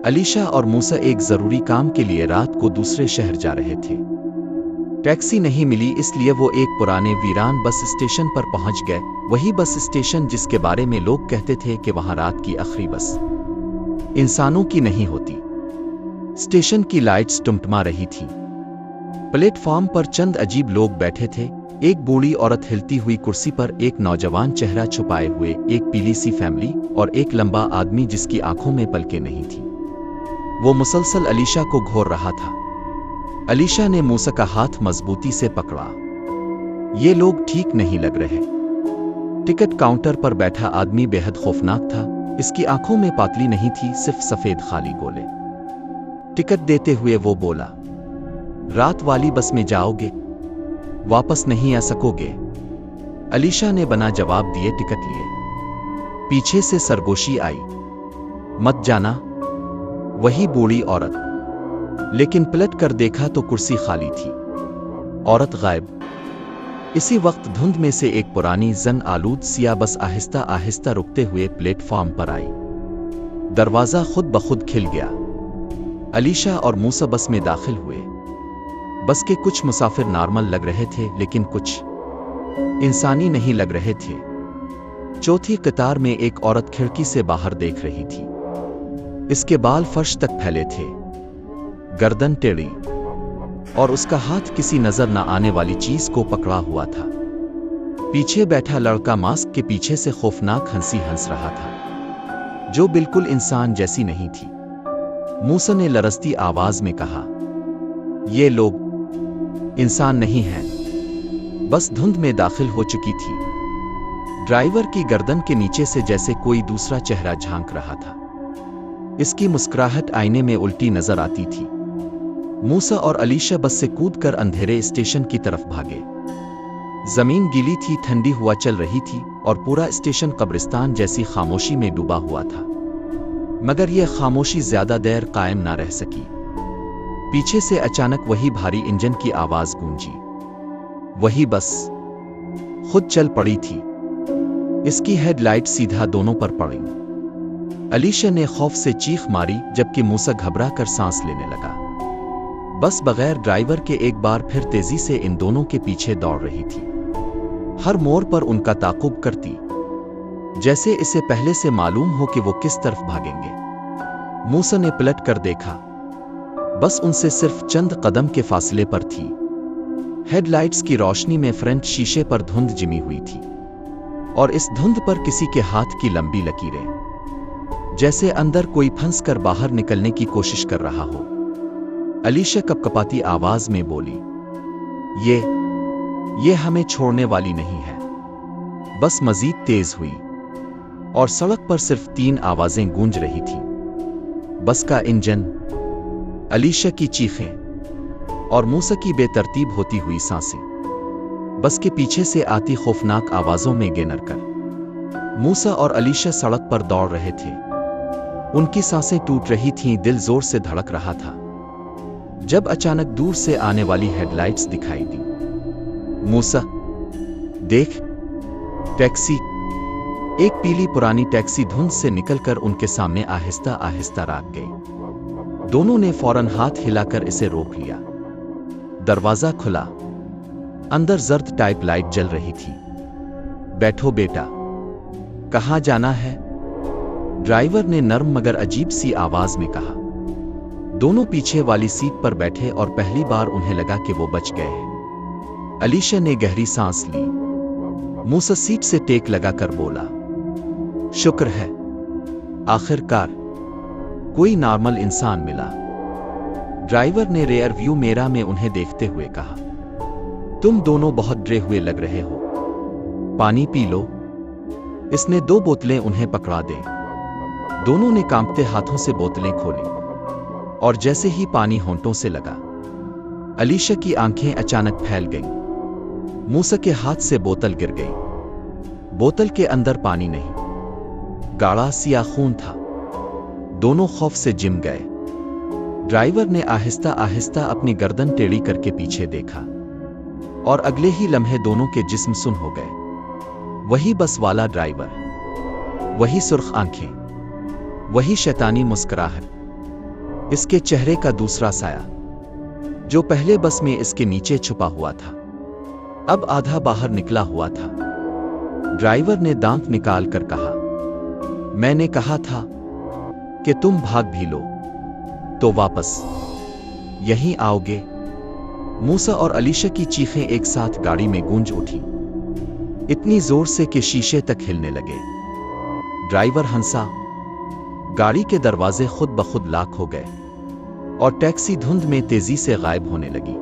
अलीशा और मूसा एक जरूरी काम के लिए रात को दूसरे शहर जा रहे थे। टैक्सी नहीं मिली, इसलिए वो एक पुराने वीरान बस स्टेशन पर पहुंच गए। वही बस स्टेशन जिसके बारे में लोग कहते थे कि वहां रात की आखिरी बस इंसानों की नहीं होती। स्टेशन की लाइट्स टिमटिमा रही थी। प्लेटफॉर्म पर चंद अजीब लोग बैठे थे। एक बूढ़ी औरत हिलती हुई कुर्सी पर, एक नौजवान चेहरा छुपाए हुए, एक पीली सी फैमिली और एक लंबा आदमी जिसकी आंखों में पलकें नहीं थी। वो मुसलसल अलीशा को घोर रहा था। अलीशा ने मूसा का हाथ मजबूती से पकड़ा। ये लोग ठीक नहीं लग रहे। टिकट काउंटर पर बैठा आदमी बेहद खौफनाक था। इसकी आंखों में पातली नहीं थी, सिर्फ सफेद खाली गोले। टिकट देते हुए वो बोला, रात वाली बस में जाओगे? वापस नहीं आ सकोगे? अलीशा ने बिना जवाब दिए टिकट लिए। पीछे से सरगोशी आई, मत जाना। वही बूढ़ी औरत, लेकिन पलट कर देखा तो कुर्सी खाली थी, औरत गायब। इसी वक्त धुंध में से एक पुरानी जंग आलूद सिया बस आहिस्ता आहिस्ता रुकते हुए प्लेटफॉर्म पर आई। दरवाजा खुद बखुद खिल गया। अलीशा और मूसा बस में दाखिल हुए। बस के कुछ मुसाफिर नॉर्मल लग रहे थे, लेकिन कुछ इंसानी नहीं लग रहे थे। चौथी कतार में एक औरत खिड़की से बाहर देख रही थी। इसके बाल फर्श तक फैले थे, गर्दन टेढ़ी, और उसका हाथ किसी नजर न आने वाली चीज को पकड़ा हुआ था। पीछे बैठा लड़का मास्क के पीछे से खौफनाक हंसी हंस रहा था, जो बिल्कुल इंसान जैसी नहीं थी। मूसा ने लरजती आवाज में कहा, ये लोग इंसान नहीं हैं। बस धुंध में दाखिल हो चुकी थी। ड्राइवर की गर्दन के नीचे से जैसे कोई दूसरा चेहरा झांक रहा था। इसकी मुस्कुराहट आईने में उल्टी नजर आती थी। मूसा और अलीशा बस से कूदकर अंधेरे स्टेशन की तरफ भागे। जमीन गीली थी, ठंडी हवा चल रही थी और पूरा स्टेशन कब्रिस्तान जैसी खामोशी में डूबा हुआ था। मगर यह खामोशी ज्यादा देर कायम ना रह सकी। पीछे से अचानक वही भारी इंजन की आवाज गूंजी। वही बस खुद चल पड़ी थी। इसकी हेडलाइट सीधा दोनों पर पड़ी। अलीशा ने खौफ से चीख मारी, जबकि मूसा घबरा कर सांस लेने लगा। बस बगैर ड्राइवर के एक बार फिर तेजी से इन दोनों के पीछे दौड़ रही थी। हर मोड़ पर उनका ताक़ुब करती, जैसे इसे पहले से मालूम हो कि वो किस तरफ भागेंगे। मूसा ने पलट कर देखा। बस उनसे सिर्फ चंद कदम के फासले पर थी। हेडलाइट्स की रोशनी में फ्रंट शीशे पर धुंध जिमी हुई थी, और इस धुंध पर किसी के हाथ की लंबी लकीरें, जैसे अंदर कोई फंस कर बाहर निकलने की कोशिश कर रहा हो। अलीशा कपकपाती आवाज में बोली, ये हमें छोड़ने वाली नहीं है। बस मजीद तेज हुई और सड़क पर सिर्फ 3 आवाजें गूंज रही थी। बस का इंजन, अलीशा की चीखें और मूसा की बेतरतीब होती हुई सांसें। बस के पीछे से आती खौफनाक आवाजों में गिनर कर मूसा और अलीशा सड़क पर दौड़ रहे थे। उनकी सांसें टूट रही थीं, दिल जोर से धड़क रहा था, जब अचानक दूर से आने वाली हेडलाइट्स दिखाई दी। मूसा, देख, टैक्सी। एक पीली पुरानी टैक्सी धुंध से निकलकर उनके सामने आहिस्ता आहिस्ता रात गई। दोनों ने फौरन हाथ हिलाकर इसे रोक लिया। दरवाजा खुला। अंदर जर्द टाइप लाइट जल रही थी। बैठो बेटा। कहाँ जाना है? ड्राइवर ने नर्म मगर अजीब सी आवाज में कहा। दोनों पीछे वाली सीट पर बैठे और पहली बार उन्हें लगा कि वो बच गए हैं। अलीशा ने गहरी सांस ली। मूसा सीट से टेक लगाकर बोला, शुक्र है, आखिरकार कोई नॉर्मल इंसान मिला। ड्राइवर ने रेयर व्यू मिरर में उन्हें देखते हुए कहा, तुम दोनों बहुत डरे हुए लग रहे हो। पानी पी लो। इसने 2 बोतलें उन्हें पकड़ा दी। दोनों ने कांपते हाथों से बोतलें खोली और जैसे ही पानी होंठों से लगा, अलीशा की आंखें अचानक फैल गईं। मूसा के हाथ से बोतल गिर गई। बोतल के अंदर पानी नहीं, गाढ़ा सिया खून था। दोनों खौफ से जिम गए। ड्राइवर ने आहिस्ता आहिस्ता अपनी गर्दन टेढ़ी करके पीछे देखा और अगले ही लम्हे दोनों के जिस्म सुन्न हो गए। वही बस वाला ड्राइवर, वही सुर्ख आंखें, वही शैतानी मुस्कुराहट। اس کے چہرے کا دوسرا سایہ جو پہلے بس میں اس کے نیچے چھپا ہوا تھا اب آدھا باہر نکلا ہوا تھا۔ ڈرائیور نے دانت نکال کر کہا، میں نے کہا تھا کہ تم بھاگ بھی لو تو واپس یہیں آؤ گے۔ موسیٰ اور علیشہ کی چیخیں ایک ساتھ گاڑی میں گونج اٹھی، اتنی زور سے کہ شیشے تک ہلنے لگے۔ ڈرائیور ہنسا، گاڑی کے دروازے خود بخود لاک ہو گئے اور ٹیکسی دھند میں تیزی سے غائب ہونے لگی۔